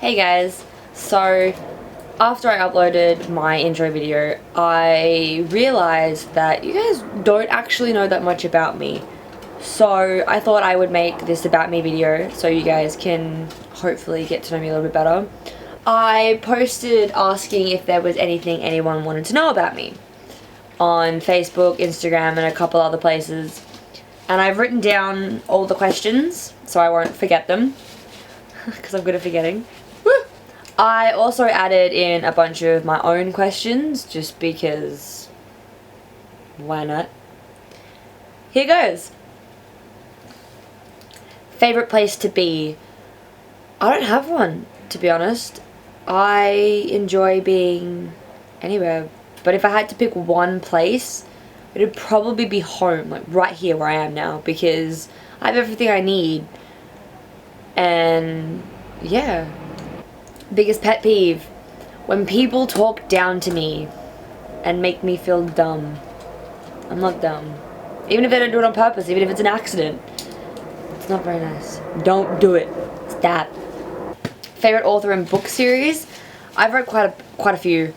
Hey guys, so after I uploaded my intro video, I realized that you guys don't actually know that much about me. So I thought I would make this about me video so you guys can hopefully get to know me a little bit better. I posted asking if there was anything anyone wanted to know about me on Facebook, Instagram, and a couple other places. And I've written down all the questions so I won't forget them because I'm good at forgetting. I also added in a bunch of my own questions just because why not? Here goes. Favorite place to be? I don't have one, to be honest. I enjoy being anywhere, but if I had to pick one place, it'd probably be home, like right here where I am now, because I have everything I need. And yeah. Biggest pet peeve: when people talk down to me and make me feel dumb. I'm not dumb. Even if they don't do it on purpose, even if it's an accident. It's not very nice. Don't do it. Stop. Favorite author and book series? I've read quite a few.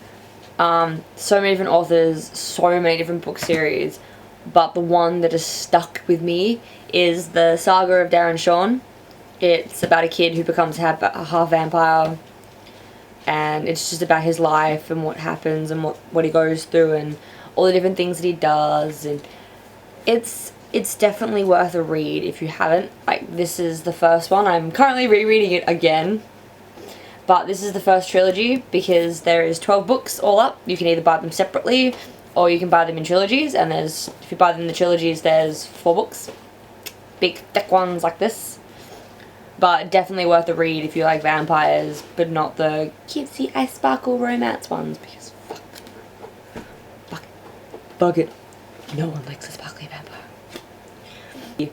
So many different authors, so many different book series. But the one that has stuck with me is the Saga of Darren Shan. It's about a kid who becomes a half vampire. And it's just about his life and what happens and what he goes through and all the different things that he does. And it's definitely worth a read if you haven't. Like, this is the first one. I'm currently rereading it again. But this is the first trilogy because there is 12 books all up. You can either buy them separately or you can buy them in trilogies. And if you buy them in the trilogies, there's 4 books. Big, thick ones like this. But definitely worth a read if you like vampires, but not the cutesy ice sparkle romance ones, because fuck it. No one likes a sparkly vampire.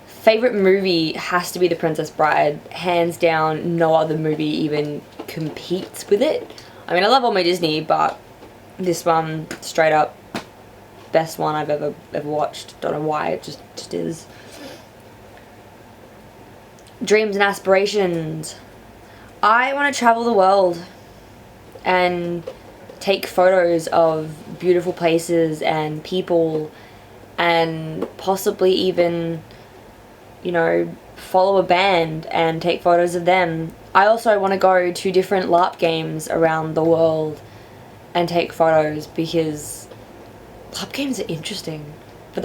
Favorite movie has to be The Princess Bride. Hands down, no other movie even competes with it. I mean, I love all my Disney, but this one, straight up, best one I've ever watched. Don't know why, it just is. Dreams and aspirations. I want to travel the world and take photos of beautiful places and people and possibly even, follow a band and take photos of them. I also want to go to different LARP games around the world and take photos because LARP games are interesting. For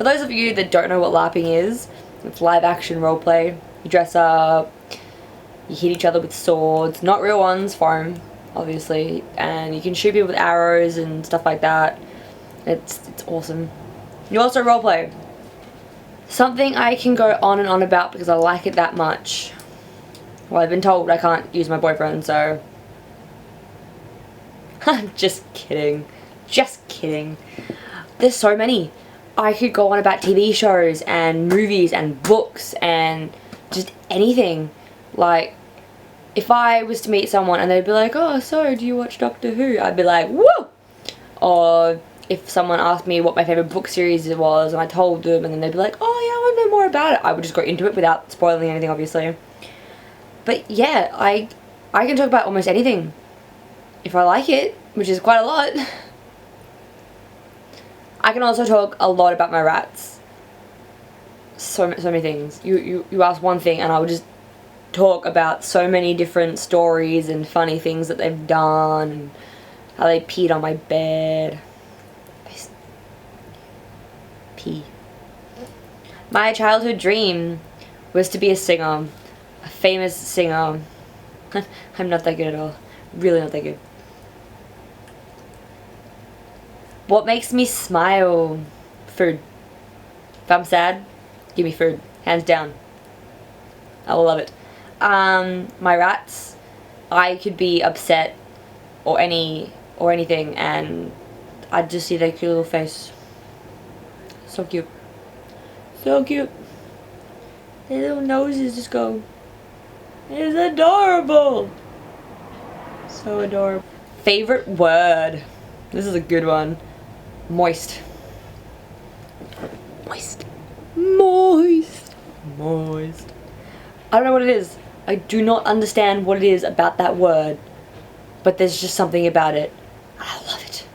those of you that don't know what LARPing is, it's live action roleplay. You dress up, you hit each other with swords, not real ones, foam, obviously, and you can shoot people with arrows and stuff like that. It's awesome. You also roleplay. Something I can go on and on about because I like it that much. Well, I've been told I can't use my boyfriend, so just kidding. Just kidding. There's so many. I could go on about TV shows and movies and books and just anything. Like, if I was to meet someone and they'd be like, oh, so do you watch Doctor Who? I'd be like, woo! Or if someone asked me what my favourite book series was and I told them and then they'd be like, oh yeah, I want to know more about it, I would just go into it without spoiling anything, obviously. But yeah, I can talk about almost anything if I like it, which is quite a lot. I can also talk a lot about my rats. So many things. You ask one thing and I would just talk about so many different stories and funny things that they've done and how they peed on my bed. Pee. My childhood dream was to be a singer. A famous singer. I'm not that good at all. Really not that good. What makes me smile? Food. If I'm sad, give me food. Hands down. I will love it. My rats. I could be upset or anything and I'd just see their cute little face. So cute. So cute. Their little noses just go. It's adorable. So adorable. Favorite word. This is a good one. Moist. Moist. Moist. Moist. I don't know what it is. I do not understand what it is about that word, but there's just something about it. I love it.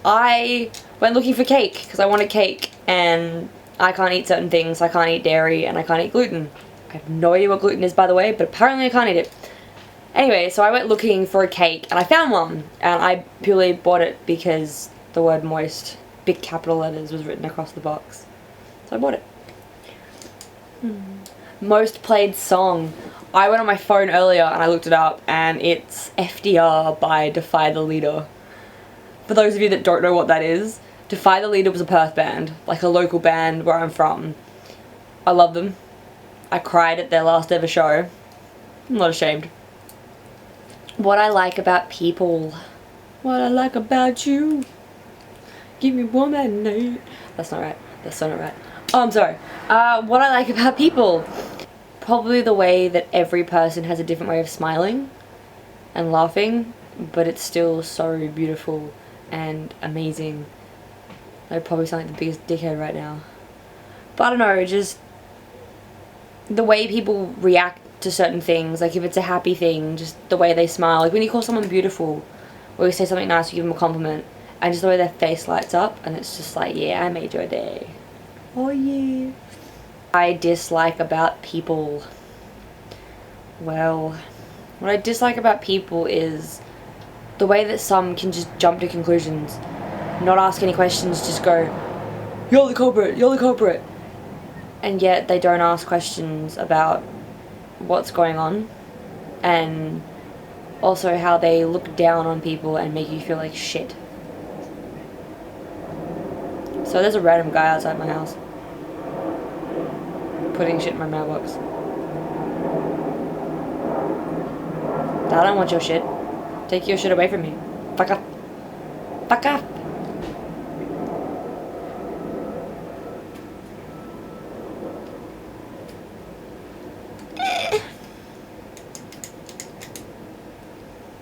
I went looking for cake because I wanted cake, and I can't eat certain things. I can't eat dairy and I can't eat gluten. I have no idea what gluten is, by the way, but apparently I can't eat it. Anyway, so I went looking for a cake and I found one, and I purely bought it because the word moist, big capital letters, was written across the box. So I bought it. Most played song. I went on my phone earlier and I looked it up, and it's FDR by Defy the Leader. For those of you that don't know what that is, Defy the Leader was a Perth band, like a local band where I'm from. I love them. I cried at their last ever show. I'm not ashamed. What I like about people. What I like about you. Give me one at night. That's not right. That's so not right. Oh, I'm sorry. What I like about people. Probably the way that every person has a different way of smiling and laughing, but it's still so beautiful and amazing. I probably sound like the biggest dickhead right now. But I don't know, just the way people react to certain things, like if it's a happy thing, just the way they smile. Like when you call someone beautiful, or you say something nice, you give them a compliment, and just the way their face lights up, and it's just like, yeah, I made your day. Oh yeah. I dislike about people. Well, what I dislike about people is the way that some can just jump to conclusions, not ask any questions, just go, you're the culprit, you're the culprit. And yet they don't ask questions about what's going on, and also how they look down on people and make you feel like shit. So there's a random guy outside my house putting shit in my mailbox. I don't want your shit. Take your shit away from me. Fuck off. Fuck off.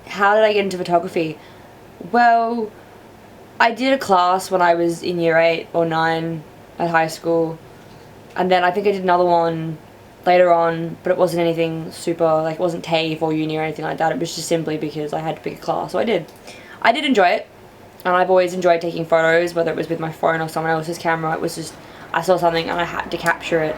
How did I get into photography? Well, I did a class when I was in year 8 or 9 at high school, and then I think I did another one later on, but it wasn't anything super, like it wasn't TAFE or uni or anything like that. It was just simply because I had to pick a class, so I did enjoy it, and I've always enjoyed taking photos, whether it was with my phone or someone else's camera. It was just, I saw something and I had to capture it,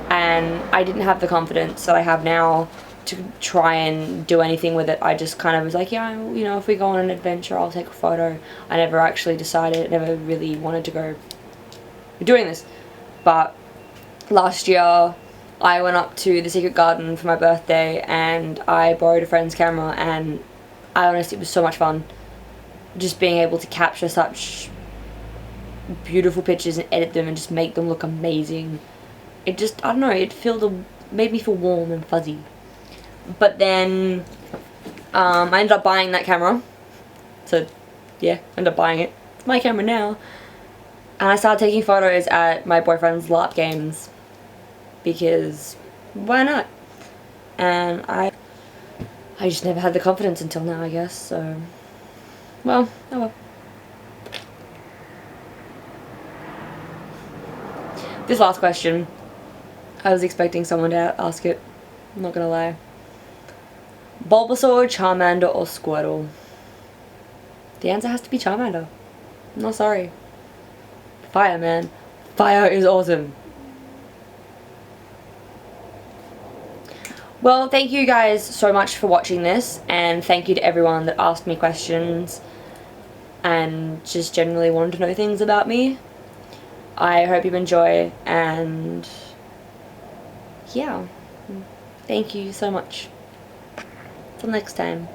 and I didn't have the confidence that I have now to try and do anything with it. I just kind of was like, yeah, you know, if we go on an adventure, I'll take a photo. I never actually decided, never really wanted to go doing this. But last year I went up to the Secret Garden for my birthday, and I borrowed a friend's camera, and I honestly, it was so much fun just being able to capture such beautiful pictures and edit them and just make them look amazing. It just, I don't know, it made me feel warm and fuzzy. But then I ended up buying that camera, so yeah, I ended up buying it. It's my camera now. And I started taking photos at my boyfriend's LARP games, because why not? And I just never had the confidence until now, I guess, so, well, oh well. This last question, I was expecting someone to ask it, I'm not gonna lie. Bulbasaur, Charmander, or Squirtle? The answer has to be Charmander. I'm not sorry. Fire, man. Fire is awesome. Well, thank you guys so much for watching this, and thank you to everyone that asked me questions and just generally wanted to know things about me. I hope you enjoy, and yeah, thank you so much. Till next time.